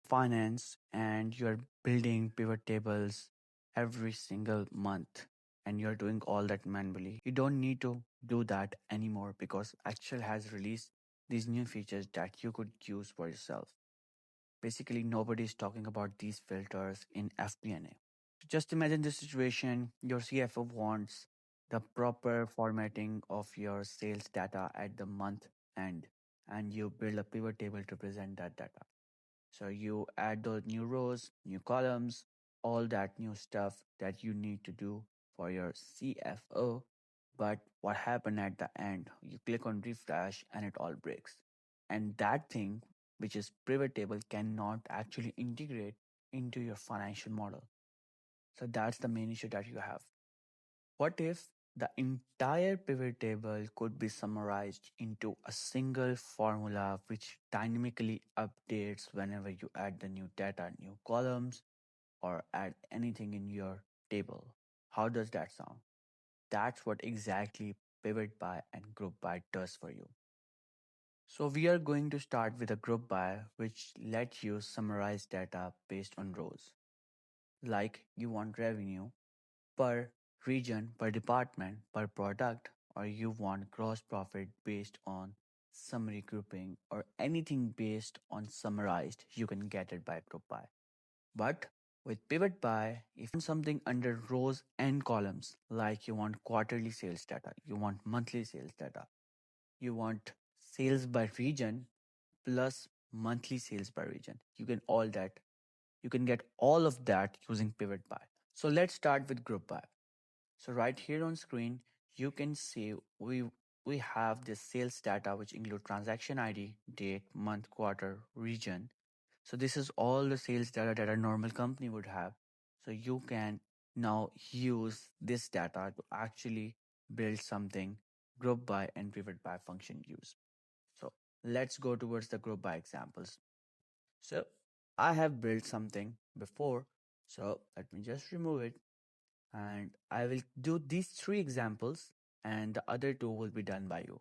finance and you're building pivot tables every single month and you're doing all that manually, you don't need to do that anymore because Excel has released these new features that you could use for yourself. Basically, nobody is talking about these filters in FP&A. Just imagine this situation: your CFO wants the proper formatting of your sales data at the month end, and you build a pivot table to present that data. So you add those new rows, new columns, all that new stuff that you need to do for your CFO. But what happened at the end? You click on refresh and it all breaks. And that thing, which is pivot table, cannot actually integrate into your financial model. So that's the main issue that you have. What if the entire pivot table could be summarized into a single formula which dynamically updates whenever you add the new data, new columns, or add anything in your table? How does that sound? That's what exactly pivot by and group by does for you. So we are going to start with a group by which lets you summarize data based on rows. Like you want revenue per region, per department, per product, or you want gross profit based on summary grouping or anything based on summarized, you can get it by group by. But with pivot by, if you want something under rows and columns, like you want quarterly sales data, you want monthly sales data, you want sales by region plus monthly sales by region, you can get all of that using pivot by. So let's start with group by. So right here on screen, you can see we have this sales data which include transaction ID, date, month, quarter, region. So this is all the sales data that a normal company would have. So you can now use this data to actually build something group by and pivot by function use. So let's go towards the group by examples. So I have built something before. So let me just remove it and I will do these three examples and the other two will be done by you.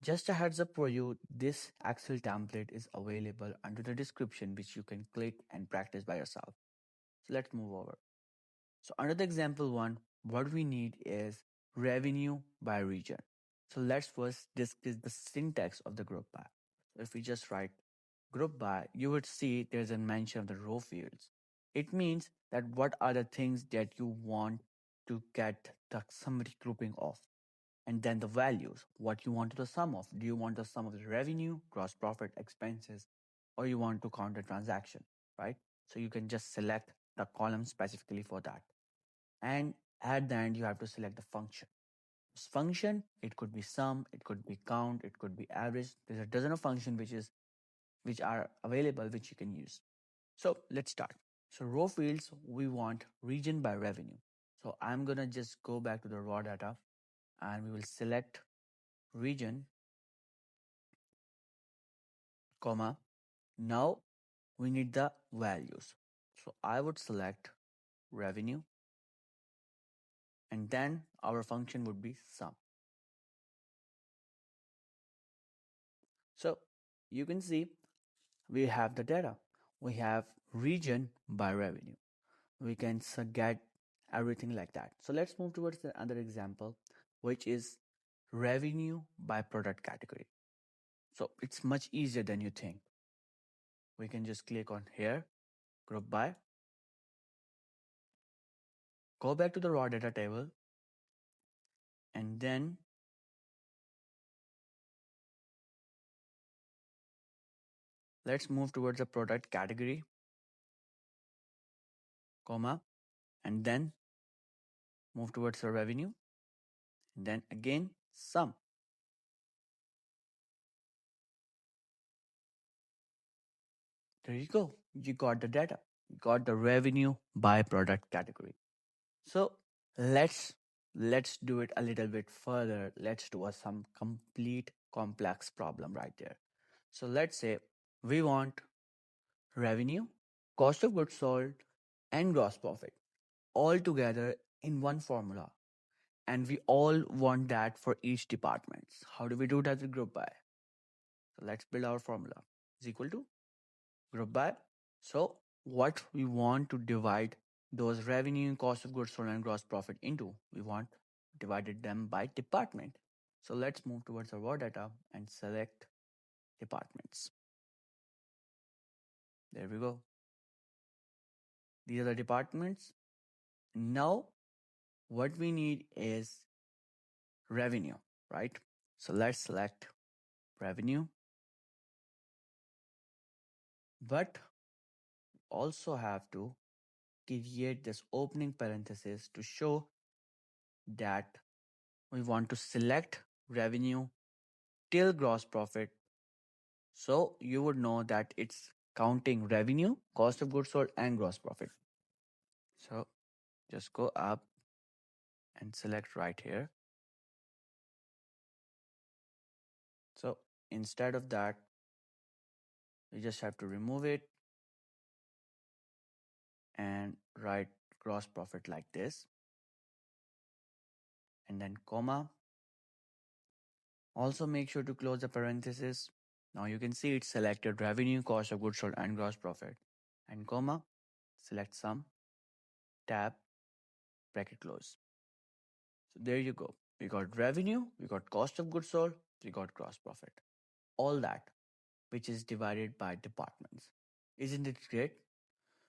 Just a heads up for you, this Excel template is available under the description which you can click and practice by yourself. So let's move over. So under the example one, what we need is revenue by region. So let's first discuss the syntax of the group by. So if we just write group by, you would see there's a mention of the row fields. It means that what are the things that you want to get the summary grouping of. And then the values, what you want the sum of. Do you want the sum of the revenue, gross profit, expenses, or you want to count the transaction, right? So you can just select the column specifically for that. And at the end, you have to select the function. This function, it could be sum, it could be count, it could be average. There's a dozen of functions which are available which you can use. So let's start. So row fields, we want region by revenue. So I'm gonna just go back to the raw data and we will select region, comma. Now we need the values. So I would select revenue and then our function would be sum. So you can see we have the data. We have region by revenue. We can get everything like that. So let's move towards the other example, which is revenue by product category. So it's much easier than you think. We can just click on here, group by, go back to the raw data table, and then let's move towards the product category, comma, and then move towards the revenue, and then again sum. There you go. You got the data. You got the revenue by product category. So let's do it a little bit further. Let's do some complete complex problem right there. So let's say we want revenue, cost of goods sold, and gross profit all together in one formula. And we all want that for each department. How do we do that with group by? So let's build our formula. Is equal to group by. So what we want to divide those revenue, cost of goods sold, and gross profit into, we want divided them by department. So let's move towards our raw data and select departments. There we go. These are the departments. Now what we need is revenue, right? So let's select revenue, but also have to create this opening parenthesis to show that we want to select revenue till gross profit. So you would know that it's counting revenue, cost of goods sold, and gross profit. So just go up and select right here. So instead of that, you just have to remove it and write gross profit like this, and then comma. Also make sure to close the parenthesis. Now you can see it's selected revenue, cost of goods sold, and gross profit. And comma, select sum, tab, bracket close. So there you go. We got revenue, we got cost of goods sold, we got gross profit. All that, which is divided by departments. Isn't it great?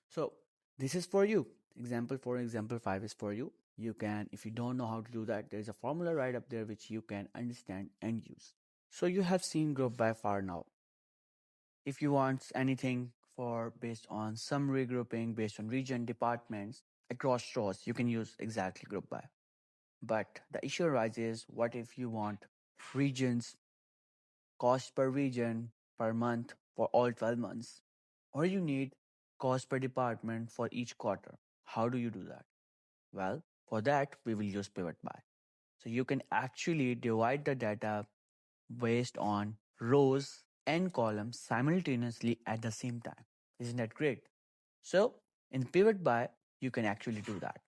So this is for you. Example 4, example 5 is for you. You can, if you don't know how to do that, there's a formula right up there which you can understand and use. So you have seen group by far now. If you want anything for based on summary grouping, based on region, departments, across stores, you can use exactly group by. But the issue arises, what if you want regions, cost per region per month for all 12 months? Or you need cost per department for each quarter. How do you do that? Well, for that, we will use pivot by. So you can actually divide the data based on rows and columns simultaneously at the same time. Isn't that great? So in pivot by, you can actually do that.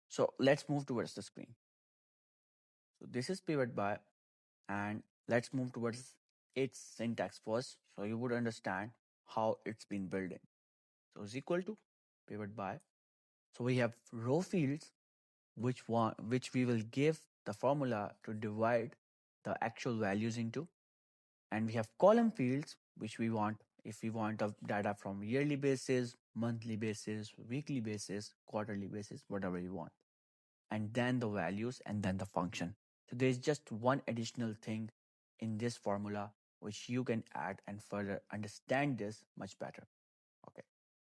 So let's move towards the screen. So this is pivot by, and let's move towards its syntax first so you would understand how it's been building. So is equal to pivot by. So we have row fields which we will give the formula to divide the actual values into, and we have column fields which we want if we want the data from yearly basis, monthly basis, weekly basis, quarterly basis, whatever you want, and then the values and then the function. So there's just one additional thing in this formula which you can add and further understand this much better. Okay,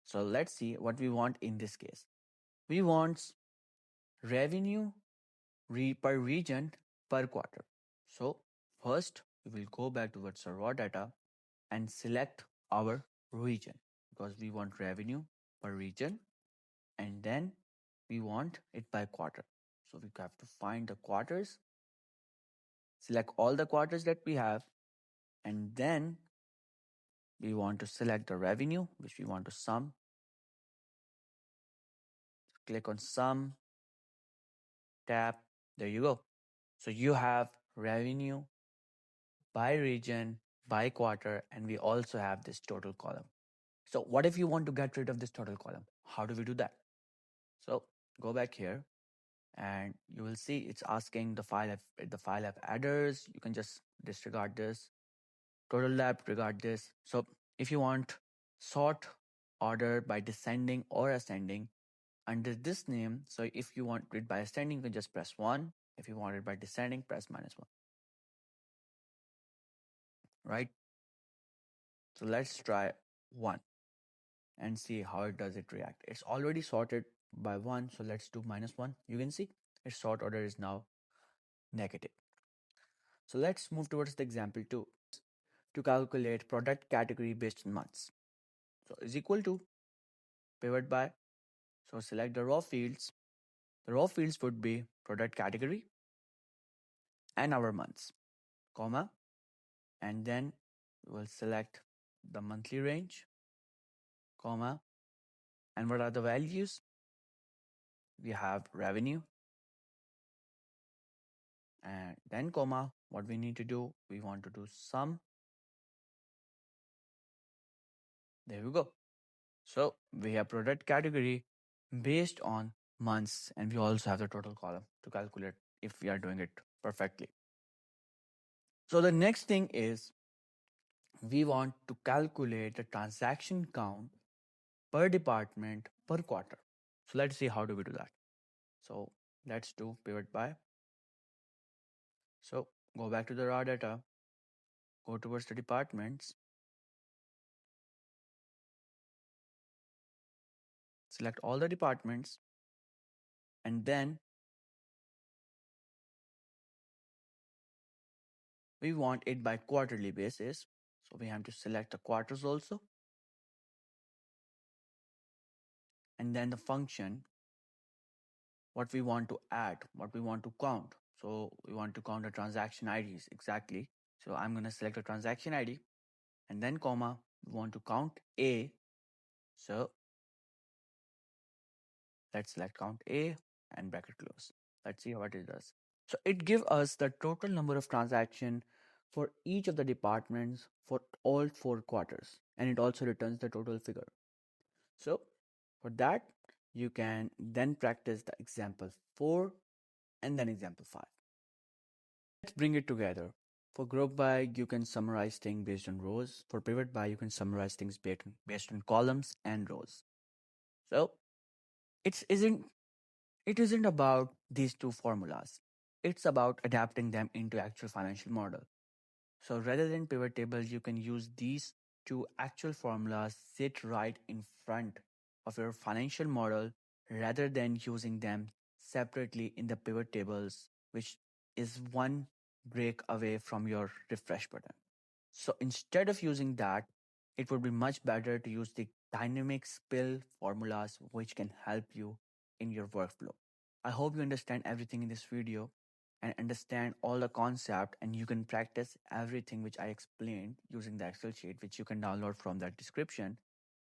so let's see what we want in this case. We want revenue per region per quarter. So first we will go back towards our raw data and select our region because we want revenue per region, and then we want it by quarter. So we have to find the quarters, select all the quarters that we have, and then we want to select the revenue which we want to sum. Click on sum, tab, there you go. So you have revenue by region, by quarter, and we also have this total column. So what if you want to get rid of this total column? How do we do that? So go back here and you will see it's asking the file have adders. You can just disregard this. Total lab, regard this. So if you want sort order by descending or ascending under this name, so if you want it by ascending, you can just press 1. If you want it by descending, press -1. Right? So let's try 1 and see how it does it react. It's already sorted by 1, so let's do -1. You can see its sort order is now negative. So let's move towards the example 2 to calculate product category based on months. So is equal to pivot by. So select the raw fields. The raw fields would be product category and our months, comma, and then we will select the monthly range, comma, and what are the values? We have revenue, and then comma, what we need to do, we want to do sum. There we go. So we have product category based on months, and we also have the total column to calculate if we are doing it perfectly. So the next thing is we want to calculate the transaction count per department per quarter. So let's see how do we do that. So let's do pivot by. So go back to the raw data, go towards the departments, select all the departments, and then we want it by quarterly basis. So we have to select the quarters also, and then the function, what we want to add, what we want to count. So we want to count the transaction IDs exactly. So I'm going to select a transaction ID and then comma, we want to count A. So let's select count A and bracket close. Let's see what it does. So it gives us the total number of transaction for each of the departments for all 4 quarters, and it also returns the total figure. So for that, you can then practice the example 4 and then example 5. Let's bring it together. For group by, you can summarize things based on rows. For pivot by, you can summarize things based on columns and rows. So it isn't it isn't about these two formulas. It's about adapting them into actual financial model. So rather than pivot tables, you can use these two actual formulas sit right in front of your financial model rather than using them separately in the pivot tables, which is one break away from your refresh button. So instead of using that, it would be much better to use the dynamic spill formulas, which can help you in your workflow. I hope you understand everything in this video and understand all the concept, and you can practice everything which I explained using the Excel sheet, which you can download from that description.